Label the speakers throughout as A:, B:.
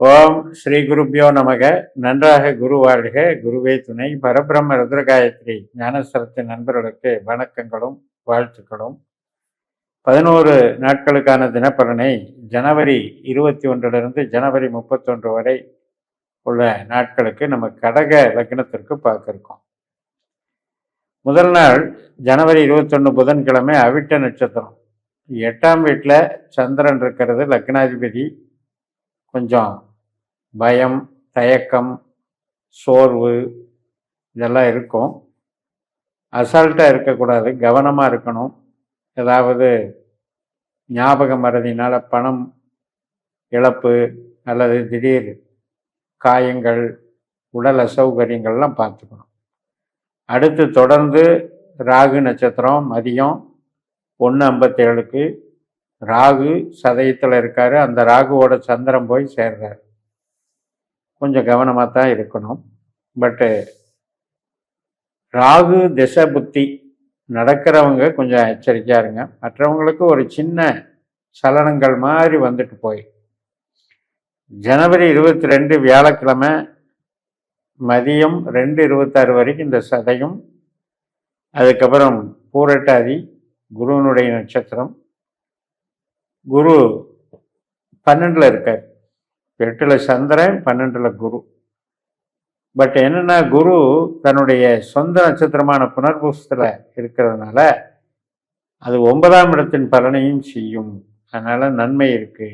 A: ஓம் ஸ்ரீ குருப்பியோ நமக. நன்றாக குரு வாழ்க, குருவே துணை. பரபிரம்ம ருத்ரகாயத்ரி ஞானசரத்து நண்பர்களுக்கு வணக்கங்களும் வாழ்த்துக்களும். 11 நாட்களுக்கான தினப்பலனை ஜனவரி 21 ஜனவரி 31 வரை உள்ள நாட்களுக்கு நம்ம கடக லக்னத்திற்கு பார்க்க இருக்கோம். முதல் நாள் ஜனவரி 21 புதன்கிழமை அவிட்ட நட்சத்திரம். 8ஆம் வீட்டில் சந்திரன் இருக்கிறது. லக்னாதிபதி கொஞ்சம் பயம், தயக்கம், சோர்வு இதெல்லாம் இருக்கும். அசால்ட்டாக இருக்கக்கூடாது, கவனமாக இருக்கணும். ஏதாவது ஞாபக மறதினால் பணம் இழப்பு அல்லது திடீர் காயங்கள், உடல் அசௌகரியங்கள்லாம் பார்த்துக்கணும். அடுத்து தொடர்ந்து ராகு நட்சத்திரம் மதியம் 1:57 ராகு சதயத்தில் இருக்காரு. அந்த ராகுவோட சந்திரன் போய் சேர்றாரு. கொஞ்சம் கவனமாக தான் இருக்கணும். பட்டு ராகு திசை புத்தி நடக்கிறவங்க கொஞ்சம் எச்சரிக்கையாக இருங்க. மற்றவங்களுக்கு ஒரு சின்ன சலனங்கள் மாதிரி வந்துட்டு போய் ஜனவரி 22 வியாழக்கிழமை மதியம் 2:26 வரைக்கும் இந்த சதயம். அதுக்கப்புறம் பூரட்டாதி குருவனுடைய நட்சத்திரம். குரு 12ல் இருக்கார். 8ல் சந்திரன், 12ல் குரு. பட் என்னன்னா, குரு தன்னுடைய சொந்த நட்சத்திரமான புனர்பூசத்தில் இருக்கிறதுனால அது 9ஆம் இடத்தின் பலனையும் செய்யும். அதனால நன்மை இருக்கு.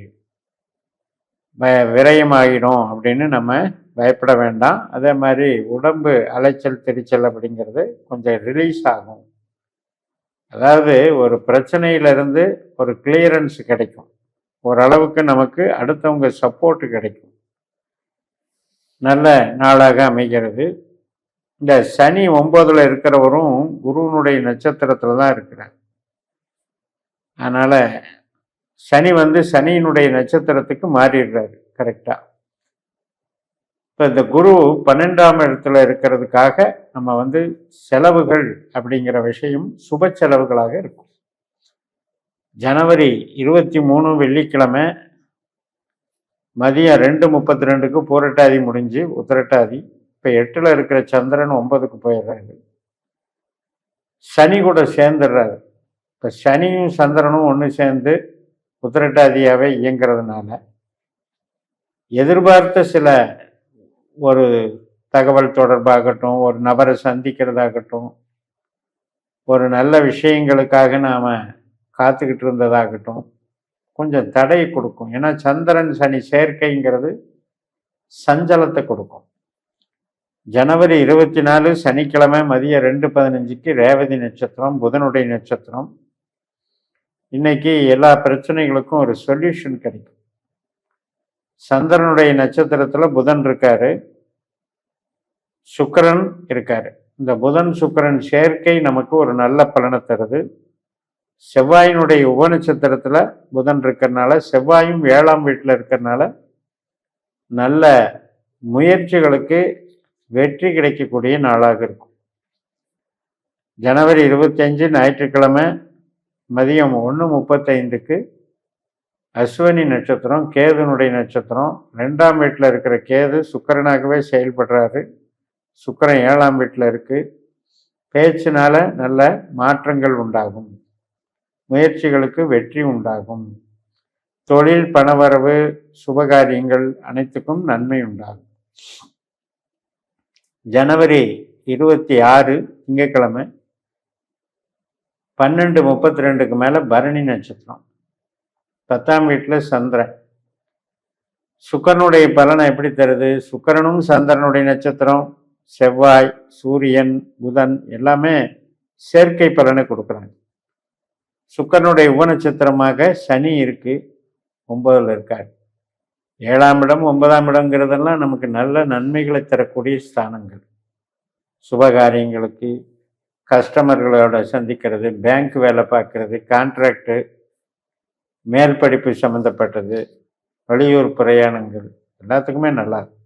A: விரயமாகிடும் அப்படின்னு நம்ம பயப்பட வேண்டாம். அதே மாதிரி உடம்பு அலைச்சல் திரிச்சல் அப்படிங்கிறது கொஞ்சம் ரிலீஸ் ஆகும். அதாவது ஒரு பிரச்சனையிலிருந்து ஒரு கிளியரன்ஸ் கிடைக்கும். ஓரளவுக்கு நமக்கு அடுத்தவங்க சப்போர்ட் கிடைக்கும். நல்ல நாளாக அமைகிறது. இந்த சனி 9ல் இருக்கிறவரும் குருவனுடைய நட்சத்திரத்தில் தான் இருக்கிறார். அதனால் சனி சனியினுடைய நட்சத்திரத்துக்கு மாறிடுறாரு கரெக்டாக. இப்போ இந்த குரு 12ஆம் இடத்துல இருக்கிறதுக்காக நம்ம செலவுகள் அப்படிங்கிற விஷயம் சுப செலவுகளாக இருக்கும். ஜனவரி 23 வெள்ளிக்கிழமை மதியம் 2:32 பூரட்டாதி முடிஞ்சு உத்திரட்டாதி. இப்போ 8ல் இருக்கிற சந்திரன் 9க்கு போயிடுறாரு. சனி கூட சேர்ந்துடுறாரு. இப்போ சனியும் சந்திரனும் ஒன்று சேர்ந்து உத்திரட்டாதியாகவே இயங்கிறதுனால எதிர்பார்த்த சில ஒரு தகவல் தொடர்பாகட்டும், ஒரு நபரை சந்திக்கிறதாகட்டும், ஒரு நல்ல விஷயங்களுக்காக நாம் காத்துக்கிட்டு இருந்ததாகட்டும் கொஞ்சம் தடையை கொடுக்கும். ஏன்னா சந்திரன் சனி சேர்க்கைங்கிறது சஞ்சலத்தை கொடுக்கும். ஜனவரி 24 சனிக்கிழமை மதியம் 2:15 ரேவதி நட்சத்திரம், புதனுடைய நட்சத்திரம். இன்னைக்கு எல்லா பிரச்சனைகளுக்கும் ஒரு சொல்யூஷன் கிடைக்கும். சந்திரனுடைய நட்சத்திரத்தில் புதன் இருக்காரு, சுக்கிரன் இருக்காரு. இந்த புதன் சுக்கிரன் சேர்க்கை நமக்கு ஒரு நல்ல பலனை தருது. செவ்வாயினுடைய உபநட்சத்திரத்தில் புதன் இருக்கிறதுனால, செவ்வாயும் 7ஆம் வீட்டில் இருக்கிறதுனால நல்ல முயற்சிகளுக்கு வெற்றி கிடைக்கக்கூடிய நாளாக இருக்கும். ஜனவரி 25 ஞாயிற்றுக்கிழமை மதியம் 1:35 அஸ்வினி நட்சத்திரம், கேதுனுடைய நட்சத்திரம். 2ஆம் வீட்டில் இருக்கிற கேது சுக்கிரனாகவே செயல்படுறாரு. சுக்கிரன் 7ஆம் வீட்டில் இருக்கு. பேச்சினால நல்ல மாற்றங்கள் உண்டாகும். முயற்சிகளுக்கு வெற்றி உண்டாகும். தொழில், பணவரவு, சுபகாரியங்கள் அனைத்துக்கும் நன்மை உண்டாகும். ஜனவரி 26 திங்கட்கிழமை 12:32 மேலே பரணி நட்சத்திரம். 10ஆம் வீட்டில் சந்திரன். சுக்கிரனுடைய பலனை எப்படி தருது? சுக்கிரனும் சந்திரனுடைய நட்சத்திரம், செவ்வாய், சூரியன், புதன் எல்லாமே சேர்க்கை பலனை கொடுக்குறாங்க. சுக்கிரனுடைய உபநட்சத்திரமாக சனி இருக்கு, 9ல் இருக்காரு. 7ஆம் இடம் 9ஆம் இடங்கிறதெல்லாம் நமக்கு நல்ல நன்மைகளை தரக்கூடிய ஸ்தானங்கள். சுபகாரியங்களுக்கு, கஸ்டமர்களோட சந்திக்கிறது, பேங்க் வேலை பார்க்கறது, கான்ட்ராக்டு, மேல் படிப்பு சம்மந்தப்பட்டது, வெளியூர் பிரயாணங்கள் எல்லாத்துக்குமே நல்லா இருக்கும்.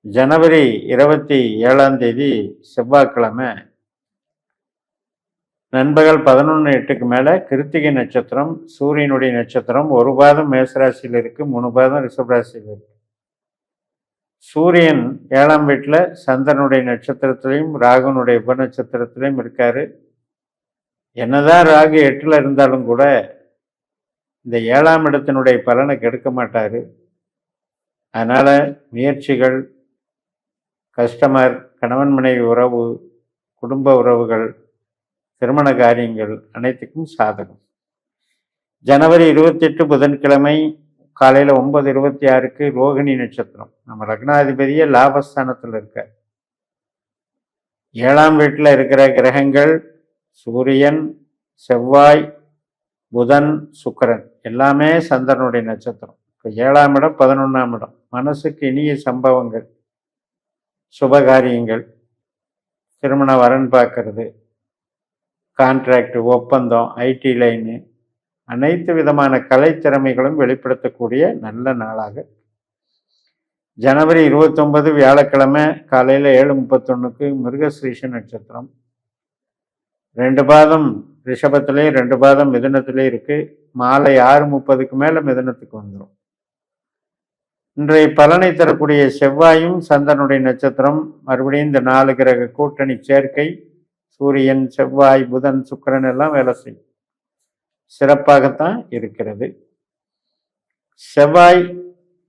A: ஜனவரி 27 செவ்வாய்க்கிழமை நண்பகல் 11:08 மேலே கிருத்திகை நட்சத்திரம், சூரியனுடைய நட்சத்திரம். 1 பாதம் மேசராசியில் இருக்குது, 3 பாதம் ரிஷபராசியில் இருக்குது. சூரியன் 7ஆம் வீட்டில் சந்திரனுடைய நட்சத்திரத்திலையும் ராகுனுடைய உப நட்சத்திரத்திலையும் இருக்காரு. என்னதான் ராகு 8ல் இருந்தாலும் கூட இந்த 7ஆம் இடத்தினுடைய பலனை கெடுக்க மாட்டாரு. அதனால முயற்சிகள், கஸ்டமர், கணவன் மனைவி உறவு, குடும்ப உறவுகள், திருமண காரியங்கள் அனைத்துக்கும் சாதகம். ஜனவரி 28 புதன்கிழமை காலையில் 9:26க்கு ரோகிணி நட்சத்திரம். நம்ம லக்னாதிபதியே லாபஸ்தானத்தில் இருக்க. 7ஆம் வீட்டில் இருக்கிற கிரகங்கள் சூரியன், செவ்வாய், புதன், சுக்கிரன் எல்லாமே சந்திரனுடைய நட்சத்திரம். இப்போ 7ஆம் இடம், 11ஆம் இடம் மனசுக்கு இனிய சம்பவங்கள், சுபகாரியங்கள், திருமண வரன் பார்க்கறது, கான்ட்ராக்ட், ஒப்பந்தம், ஐடி லைனு, அனைத்து விதமான கலை திறமைகளும் வெளிப்படுத்தக்கூடிய நல்ல நாளாக. ஜனவரி 29 வியாழக்கிழமை காலையில் 7:31க்கு மிருகஸ்ரீஷ நட்சத்திரம். 2 பாதம் ரிஷபத்திலே, 2 பாதம் மிதுனத்திலே இருக்கு. மாலை 6:30க்கு மேலே மிதுனத்துக்கு வந்துடும். இன்றைய பலனை தரக்கூடிய செவ்வாயும் சந்திரனுடைய நட்சத்திரம். மறுபடியும் இந்த 4 கிரக கூட்டணி சேர்க்கை, சூரியன், செவ்வாய், புதன், சுக்கிரன் எல்லாம் வேலை செய்யும். சிறப்பாகத்தான் இருக்கிறது. செவ்வாய்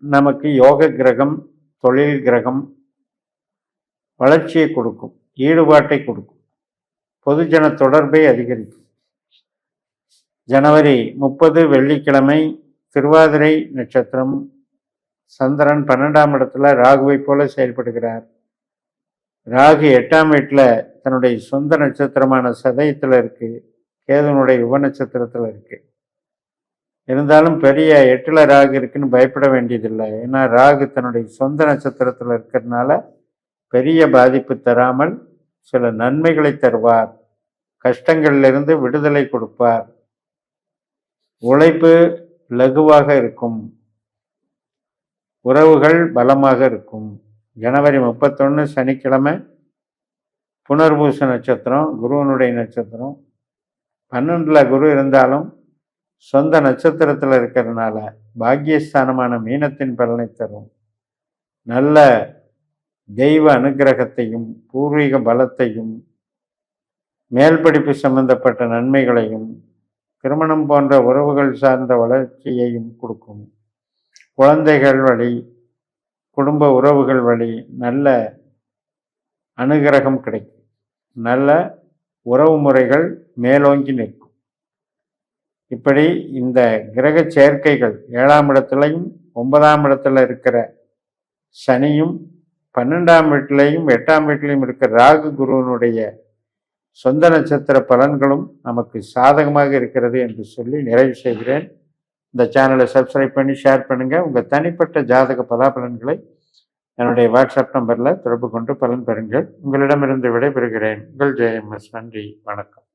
A: நமக்கு யோக கிரகம், தொழில் கிரகம், வளர்ச்சியை கொடுக்கும், ஈடுபாட்டை கொடுக்கும், பொதுஜன தொடர்பை அதிகரிக்கும். ஜனவரி 30 வெள்ளிக்கிழமை திருவாதிரை நட்சத்திரம். சந்திரன் 12ஆம் இடத்துல ராகுவை போல செயல்படுகிறார். ராகு 8ஆம் வீட்டில் தன்னுடைய சொந்த நட்சத்திரமான சதயத்தில் இருக்கு. கேதுனுடைய உப நட்சத்திரத்தில் இருக்கு. இருந்தாலும் பெரிய 8ல் ராகு இருக்குன்னு பயப்பட வேண்டியதில்லை. ஏன்னா ராகு தன்னுடைய சொந்த நட்சத்திரத்தில் இருக்கிறதுனால பெரிய பாதிப்பு தராமல் சில நன்மைகளை தருவார். கஷ்டங்களிலிருந்து விடுதலை கொடுப்பார். உழைப்பு லகுவாக இருக்கும். உறவுகள் பலமாக இருக்கும். ஜனவரி 31 சனிக்கிழமை புனர்பூச நட்சத்திரம், குருவனுடைய நட்சத்திரம். 12ல் குரு இருந்தாலும் சொந்த நட்சத்திரத்தில் இருக்கிறதுனால பாக்கியஸ்தானமான மீனத்தின் பலனை தரும். நல்ல தெய்வ அனுகிரகத்தையும், பூர்வீக பலத்தையும், மேல் படிப்பு சம்பந்தப்பட்ட நன்மைகளையும், திருமணம் போன்ற உறவுகள் சார்ந்த வளர்ச்சியையும் கொடுக்கும். குழந்தைகள் வழி, குடும்ப உறவுகள் வழி நல்ல அனுகிரகம் கிடைக்கும். நல்ல உறவு முறைகள் மேலோங்கி நிற்கும். இப்படி இந்த கிரக சேர்க்கைகள் 7ஆம் இடத்துலையும் 9ஆம் இடத்துல இருக்கிற சனியும், 12ஆம் வீட்டிலையும் 8ஆம் வீட்டிலையும் இருக்கிற ராகு குருவனுடைய சொந்த நட்சத்திர பலன்களும் நமக்கு சாதகமாக இருக்கிறது என்று சொல்லி நிறைவு செய்கிறேன். இந்த சேனலை சப்ஸ்கிரைப் பண்ணி ஷேர் பண்ணுங்கள். உங்கள் தனிப்பட்ட ஜாதக பலாபலன்களை என்னுடைய வாட்ஸ்அப் நம்பரில் தொடர்பு கொண்டு பலன் பெறுங்கள். உங்களிடமிருந்து விடைபெறுகிறேன். உங்கள் ஜெயம்எஸ். நன்றி, வணக்கம்.